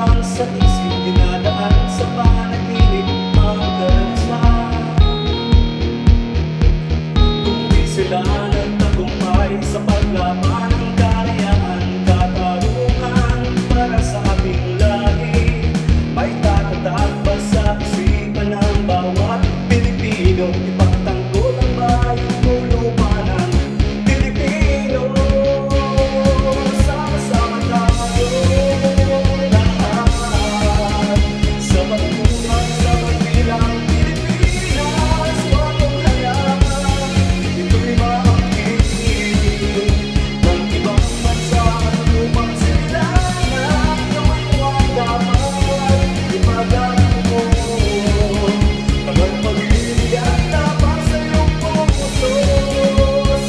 lang sa isip, dinadaan sa panaginip ang karisma. Kung di sila nagtagumpay sa paglaban ng karayaan, katarungan para sa aming lahi, may tatatag ba sa isipan ng bawat Pilipino? Ipagtanggol ang bayang tulumanan Pilipino. Sama-sama tayo lahat sa pagbuhay sa pagbilang Pilipinas. Huwag mong hayaan ito'y maangkin ng ibang bansa upang sila na gawin mo ang dapat ipagdaan mo. Tagal pag-ibig at tapang sa iyong puso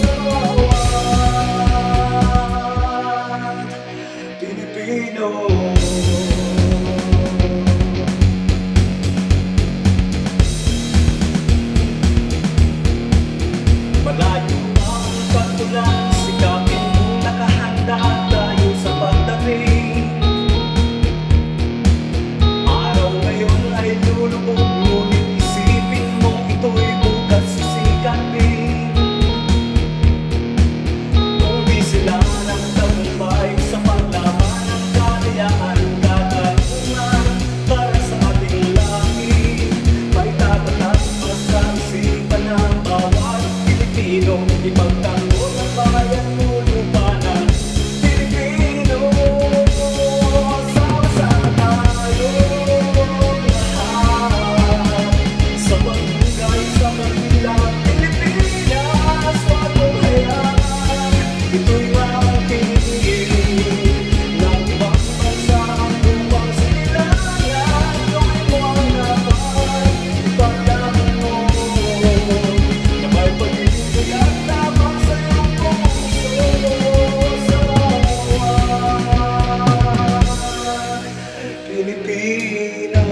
sa bawat Pilipino. Malayo ang pagtulan, sikapin mong nakahanda tayo sa pagdating. Araw ngayon ay lulubog, ngunit isipin mo ito'y bukas sisikapin. Kung di sila nagtagumpay sa paglaban ng kalayaan, katarungan para sa ating lahi, may tatatag pa sa isipan ng bawat Pilipino. Ipagtanggol ang bayan mo lupa ng Pilipino. Sama-sama tayo lahat sa pagbuhay sa pagbilang Pilipinas. Huwag mong hayaan ito'y maangkin ng ibang bansa upang sila na gawin mo ang dapat ipagdaan mo. Na may pag-ibig at tapang sa iyong puso sa bawat Pilipino.